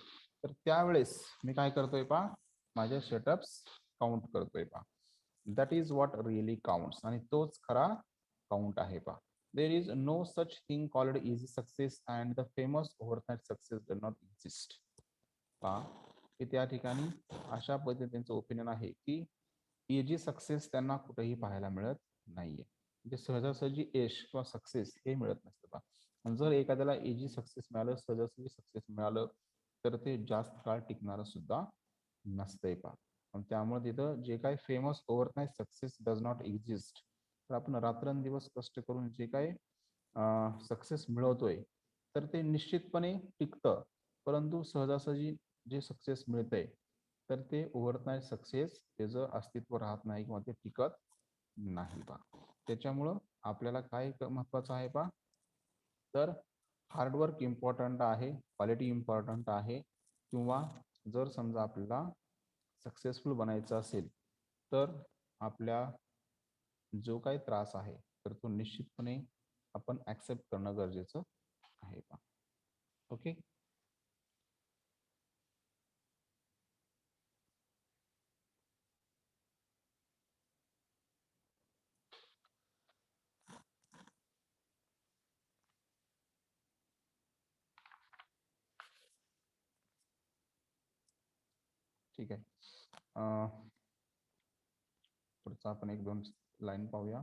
तर त्यावेळेस मी काय करतोय पहा माझ्या शटअप्स काउंट करतोय पहा. That is what really counts. आणि तोच खरा काउंट आहे पहा. There is no such thing called easy success and the famous overnight success does not exist. पहा की त्या ठिकाणी अशा पद्धतीचं ओपिनियन आहे की इझी सक्सेस त्यांना कुठेही पाहायला मिळत नाहीये. म्हणजे सहजासहजी यश किंवा सक्सेस हे मिळत नसतं पहा. जर एखाद्याला इझी सक्सेस मिळालं सहजासहजी सक्सेस मिळालं तर ते जास्त काळ टिकणारं सुद्धा नसतंय पहा. त्यामुळे तिथं जे काही famous overnight success does not exist. तर आपण रात्रंदिवस कष्ट करून जे काही सक्सेस मिळवतोय तर ते निश्चितपणे टिकतं परंतु सहजासहजी जे सक्सेस मिळतंय तर ते ओव्हरनाईट सक्सेस त्याचं अस्तित्व राहत नाही किंवा ते टिकत नाही पहा. त्याच्यामुळं आपल्याला काय महत्वाचं आहे पहा तर हार्डवर्क इम्पॉर्टंट आहे क्वालिटी इम्पॉर्टंट आहे किंवा जर समजा आपल्याला सक्सेसफुल बनायचं असेल तर आपल्या जो काही त्रास आहे तर तो निश्चितपणे आपण ऍक्सेप्ट करणं गरजेचं आहे पहा. ओके ठीक आहे. पुढचा आपण 1-2 लाईन पाहूया.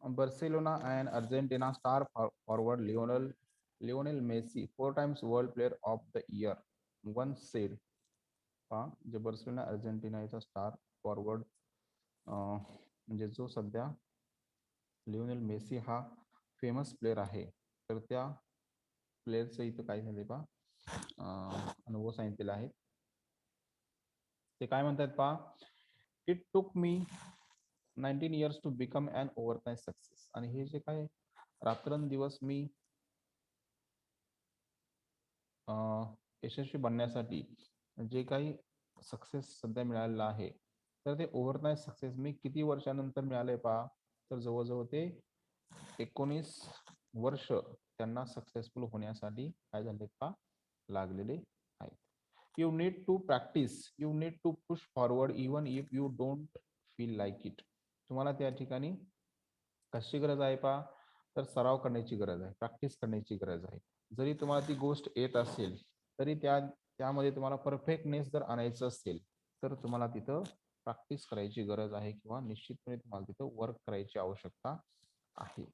Barcelona and Argentina star forward Lionel Messi, 4 times World Player of the Year, once said. पहा जे बर्सिलोना अर्जेंटिनाचा स्टार फॉरवर्ड म्हणजे जो सध्या लिओनेल मेसी हा फेमस प्लेयर आहे तर त्या प्लेयरचं इथं काय झाले पहा अनुभव सांगितलेला आहे. ते काय म्हणतात पहा it took me 19 years to become an overnight success. आणि हे जे काय रात्रंदिवस मी यशस्वी बनण्यासाठी जे काही सक्सेस सध्या मिळालेला आहे तर ते ओव्हरनाईट सक्सेस मी किती वर्षानंतर मिळालंय पहा तर जवळजवळ ते 19 वर्ष त्यांना सक्सेसफुल होण्यासाठी काय झाले पहा लागलेले आहेत. You need to practice you need to push forward even if you don't feel like it. तुम्हाला त्या ठिकाणी कशी गरज आहे पहा तर सराव करण्याची गरज आहे प्रॅक्टिस करण्याची गरज आहे. जरी तुम्हाला ती गोष्ट येत असेल तरी त्यामध्ये तुम्हाला परफेक्टनेस जर आणायचं असेल तर तुम्हाला तिथं प्रॅक्टिस करायची गरज आहे किंवा निश्चितपणे तुम्हाला तिथं वर्क करायची आवश्यकता आहे.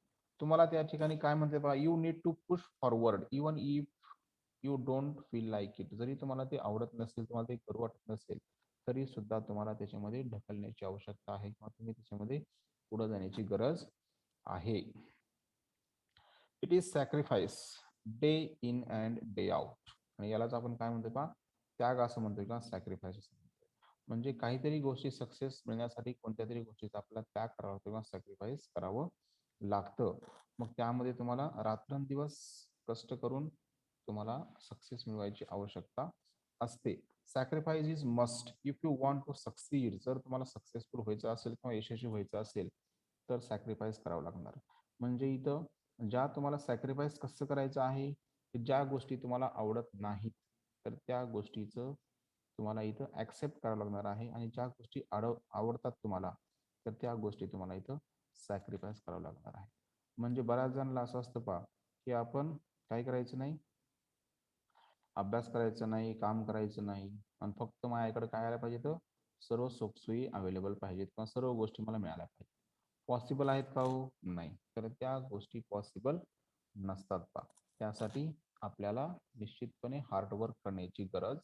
तुम्हाला त्या ठिकाणी काय म्हणते पहा you need to push forward even if you don't feel like it. जरी तुम्हाला ते आवडत नसेल तुम्हाला ते करू वाटत नसेल तरी सुद्धा तुम्हाला त्याच्यामध्ये ढकलण्याची आवश्यकता आहे किंवा तुम्ही त्याच्यामध्ये पुढे जाण्याची गरज आहे. It is sacrifice day in and day out. आणि यालाच आपण काय म्हणतो पहा त्याग असं म्हणतोय किंवा सॅक्रिफाईस असं म्हणतोय. म्हणजे काहीतरी गोष्टी सक्सेस मिळण्यासाठी कोणत्या तरी गोष्टीचा आपल्याला त्याग करावा लागतो किंवा सॅक्रिफाईस करावं लागतं. मग त्यामध्ये तुम्हाला रात्रंदिवस कष्ट करून तुम्हाला सक्सेस मिळवायची आवश्यकता असते. Sacrifice is must if you want to succeed. जर तुम्हाला सक्सेसफुल व्हायचं असेल किंवा यशस्वी व्हायचं असेल तर सॅक्रिफाईस करावं लागणार. म्हणजे इथं ज्या तुम्हाला सॅक्रिफाईस कसं करायचं आहे, ज्या गोष्टी तुम्हाला आवडत नाहीत तर त्या गोष्टीचं तुम्हाला इथं ऍक्सेप्ट करावं लागणार आहे, आणि ज्या गोष्टी आवडतात तुम्हाला तर त्या गोष्टी तुम्हाला इथं सॅक्रिफाईस करावं लागणार आहे. म्हणजे बऱ्याच जणांना असं असतं पहा की आपण काय करायचं नाही, अभ्यास करायचा नाही, काम करायचं नाही, आणि फक्त माझ्याकडे काय आलं पाहिजे, तर सर्व सुखसोयी अवेलेबल पाहिजेत किंवा सर्व गोष्टी मला मिळाल्या पाहिजेत. पॉसिबल आहेत का हो? नाही. तर त्या गोष्टी पॉसिबल नसतात पहा. त्यासाठी आपल्याला निश्चितपणे हार्डवर्क करण्याची गरज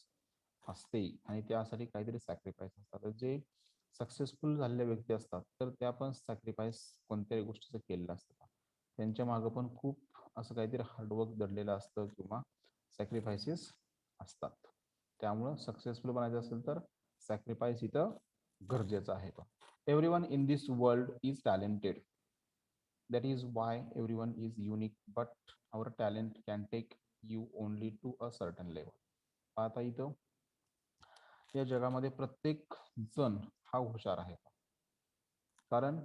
असते, आणि त्यासाठी काहीतरी सॅक्रिफाईस असतात. जे सक्सेसफुल झालेले व्यक्ती असतात तर त्या पण सॅक्रिफाईस कोणत्याही गोष्टीचं केलेलं असतं. त्यांच्या मागं पण खूप असं काहीतरी हार्डवर्क दडलेलं असतं किंवा सॅक्रिफायसेस असतात. त्यामुळं सक्सेसफुल बनायचं असेल तर सॅक्रिफाईस इथं गरजेचं आहे. Everyone in this world is talented. That is why everyone is unique, but our talent can take you only to a certain level. आता इथं या जगामध्ये प्रत्येक जण हा हुशार आहे, कारण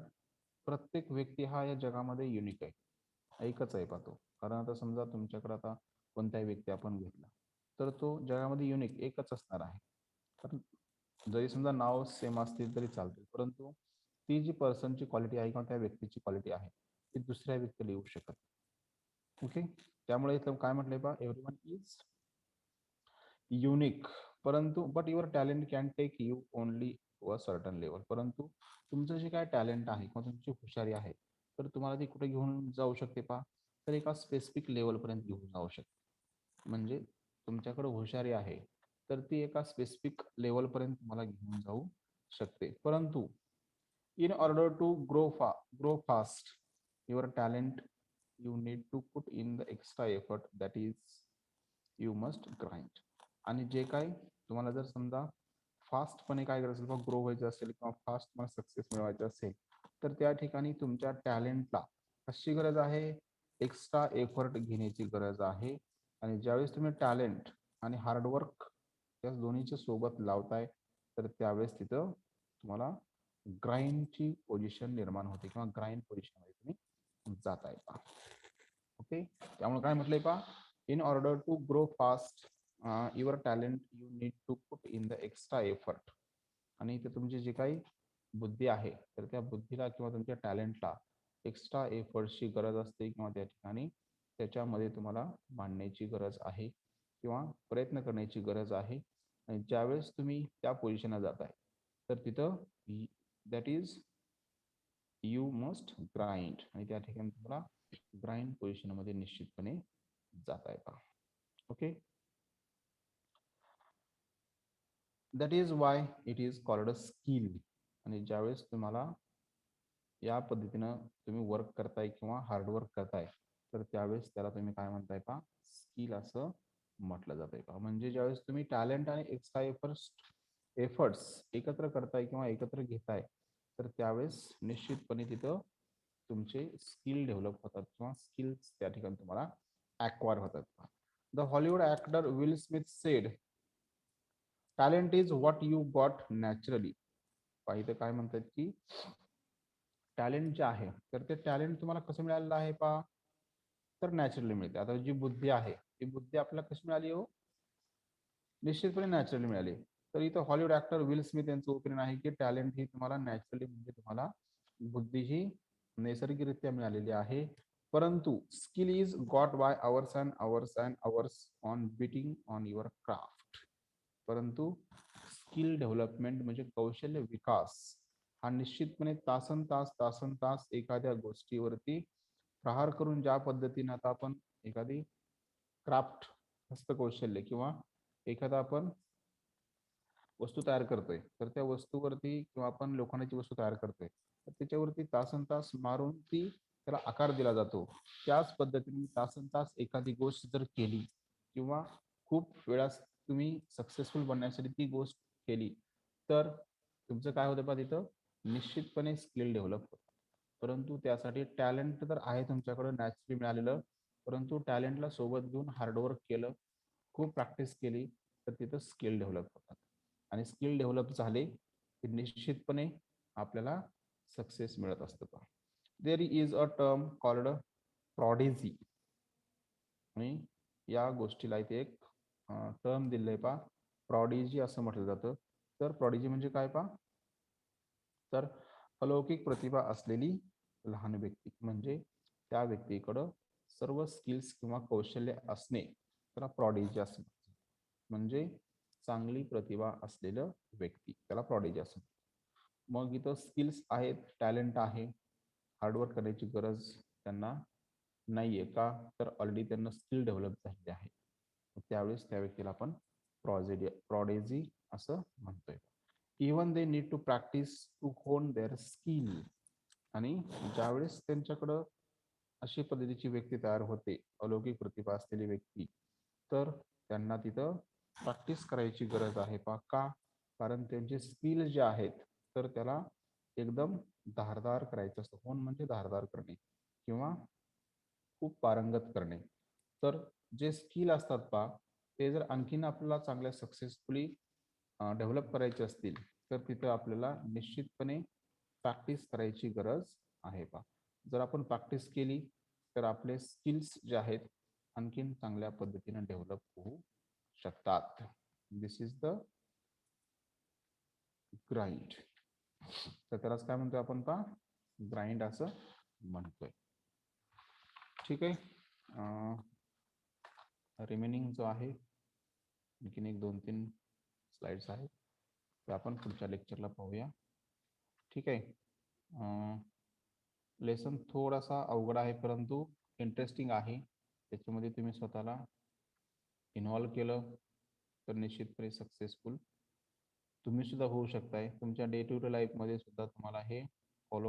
प्रत्येक व्यक्ती हा या जगामध्ये युनिक आहे, एकच आहे पाहतो. कारण आता समजा तुमच्याकडे आता कोणताही व्यक्ती आपण घेतला तर तो जगामध्ये युनिक एकच असणार आहे. कारण जरी समजा नाव सेम असतील तरी चालतील, परंतु ती जी पर्सनची क्वालिटी आहे किंवा त्या व्यक्तीची क्वालिटी आहे ती दुसऱ्या व्यक्तीला येऊ शकत. ओके, त्यामुळे इथं काय म्हटलंय पहा, एव्हरीवन इज युनिक, परंतु but your talent can take you only to a certain level. परंतु तुमचं जे काय टॅलेंट आहे किंवा तुमची हुशारी आहे तर तुम्हाला ती कुठे घेऊन जाऊ शकते पहा, तर एका स्पेसिफिक लेवलपर्यंत घेऊन जाऊ शकते. म्हणजे तुमच्याकडे हुशारी आहे तर ती एका स्पेसिफिक लेवलपर्यंत तुम्हाला घेऊन जाऊ शकते. परंतु in order to grow fast your talent, you need to put in the extra effort, that is you must grind. आणि जे काय तुम्हाला जर समजा फास्टपणे काय करायचं असेल, ग्रो व्हायचं असेल किंवा फास्ट मला सक्सेस मिळवायचं असेल तर त्या ठिकाणी तुमच्या टॅलेंटला कशी गरज आहे, एक्स्ट्रा एफर्ट घेण्याची गरज आहे. आणि ज्यावेळेस तुम्ही टॅलेंट आणि हार्डवर्क या दोन्हीच्या सोबत लावताय तर त्यावेळेस तिथं तुम्हाला ग्राइंडची पोझिशन निर्माण होते किंवा ग्राइंड पोझिशन मध्ये तुम्ही जाताय. ओके, त्यामुळे काय म्हटलंय पहा, in order to grow fast your talent you need to put in the extra effort. आणि इथे तुमची जी काही बुद्धी आहे तर त्या बुद्धीला किंवा तुमच्या टॅलेंटला एक्स्ट्रा एफर्टची गरज असते, किंवा त्या ठिकाणी त्याच्यामध्ये तुम्हाला मांडण्याची गरज आहे किंवा प्रयत्न करण्याची गरज आहे. आणि ज्यावेळेस तुम्ही त्या पोझिशनला जाताय तर तिथं that is you must grind, आणि त्या ठिकाणी तुम्हाला ग्राइंड पोझिशन मध्ये निश्चितपणे जाता येतं. Okay, that is why it is called a skill. आणि ज्यावेळेस तुम्हाला या पद्धतीनं तुम्ही वर्क करताय किंवा हार्डवर्क करताय तर त्यावेळेस त्याला तुम्ही काय म्हणताय पहा, स्किल असं म्हटलं जातंय पहा. म्हणजे ज्यावेळेस तुम्ही टॅलेंट आणि एक्स्ट्रा एफर्ट्स एकत्र करताय किंवा एकत्र घेताय तर त्यावेळेस निश्चितपणे तिथं तुमचे स्किल डेव्हलप होतात किंवा स्किल्स त्या ठिकाणी तुम्हाला ॲक्वायर होतात. The Hollywood actor will Smith sed, talent is what you got naturally. इथं काय म्हणतात की टॅलेंट जे आहे तर ते टॅलेंट तुम्हाला कसं मिळालेलं आहे पहा, तर नॅचरली मिळते. आता जी बुद्धी आहे ती बुद्धी आपल्याला कशी मिळाली हो, निश्चितपणे नॅचरली मिळाली. तर इथं हॉलिवूड ऍक्टर विल स्मिथ यांचं ओपिनियन आहे की टॅलेंट ही तुम्हाला नॅचरली म्हणजे तुम्हाला बुद्धी ही नैसर्गिकरित्या मिळालेली आहे. परंतु skill is got by hours and hours and hours on beating on your craft. परंतु स्किल डेव्हलपमेंट म्हणजे कौशल्य विकास हा निश्चितपणे तासन तास एखाद्या गोष्टीवरती प्रहार करून ज्या पद्धतीने आता आपण एखादी क्राफ्ट हस्तकौशल्य किंवा एखादा आपण वस्तू तयार करतोय तर त्या वस्तूवरती किंवा आपण लोखंडाची वस्तू तयार करतोय तर त्याच्यावरती तासन तास मारून ती त्याला आकार दिला जातो. त्याच पद्धतीने तासन तास एखादी गोष्ट जर केली किंवा खूप वेळा तुम्ही सक्सेसफुल बनण्यासाठी ती गोष्ट केली तर तुमचं काय होतं पहा, तिथं निश्चितपणे स्किल डेव्हलप होतं. परंतु त्यासाठी टॅलेंट तर आहे तुमच्याकडं नॅचरली मिळालेलं, परंतु टॅलेंटला सोबत घेऊन हार्डवर्क केलं, खूप प्रॅक्टिस केली तर तिथं स्किल डेव्हलप होतात आणि स्किल डेव्हलप झाले की निश्चितपणे आपल्याला सक्सेस मिळत असतं. There is a term called prodigy आणि या गोष्टीला इथे एक टर्म दिलंय पा प्रॉडिजी असं म्हटलं जातं. तर प्रॉडिजी म्हणजे काय पा तर अलौकिक प्रतिभा असलेली लहान व्यक्ती म्हणजे त्या व्यक्तीकडं सर्व स्किल्स किंवा कौशल्य असणे त्याला प्रॉडिजी असं म्हणजे चांगली प्रतिभा असलेलं व्यक्ती त्याला प्रॉडिजी असं. मग इथं स्किल्स आहेत, टॅलेंट आहे, हार्डवर्क करण्याची गरज त्यांना नाहीये का तर ऑलरेडी त्यांना स्किल डेव्हलप झालेले आहे. त्यावेळेस त्या व्यक्तीला आपण प्रॉडेजी असं म्हणतोय. Even they need to practice to hone their skill आणि ज्यावेळेस त्यांच्याकडं अशी पद्धतीची व्यक्ती तयार होते अलौकिक प्रतिभा असलेली व्यक्ती तर त्यांना तिथं प्रॅक्टिस करायची गरज आहे का कारण त्यांचे स्किल जे आहेत तर त्याला एकदम धारदार करायचं असतं. होन म्हणजे धारदार करणे किंवा खूप पारंगत करणे. तर जे स्किल असतात पा ते जर आणखीन आपल्याला चांगल्या सक्सेसफुली डेव्हलप करायचे असतील तर तिथं आपल्याला निश्चितपणे प्रॅक्टिस करायची गरज आहे पा. जर आपण प्रॅक्टिस केली तर आपले स्किल्स जे आहेत आणखीन चांगल्या पद्धतीने डेव्हलप होऊ शकतात. दिस इज द ग्राइंड. तर त्यालाच काय म्हणतोय आपण पा ग्राइंड असं म्हणतोय. ठीक आहे. रिमेनिंग जो आहे आणखीन एक 2-3 स्लाइड्स आहेत ते आपण पुढच्या लेक्चरला पाहूया. ठीक आहे. लेसन थोडासा अवघड आहे परंतु इंटरेस्टिंग आहे. त्याच्यामध्ये तुम्ही स्वतःला इन्व्हॉल्व केलं तर निश्चितपणे सक्सेसफुल तुम्ही सुद्धा होऊ शकताय. तुमच्या डे टू डे लाईफमध्ये सुद्धा तुम्हाला हे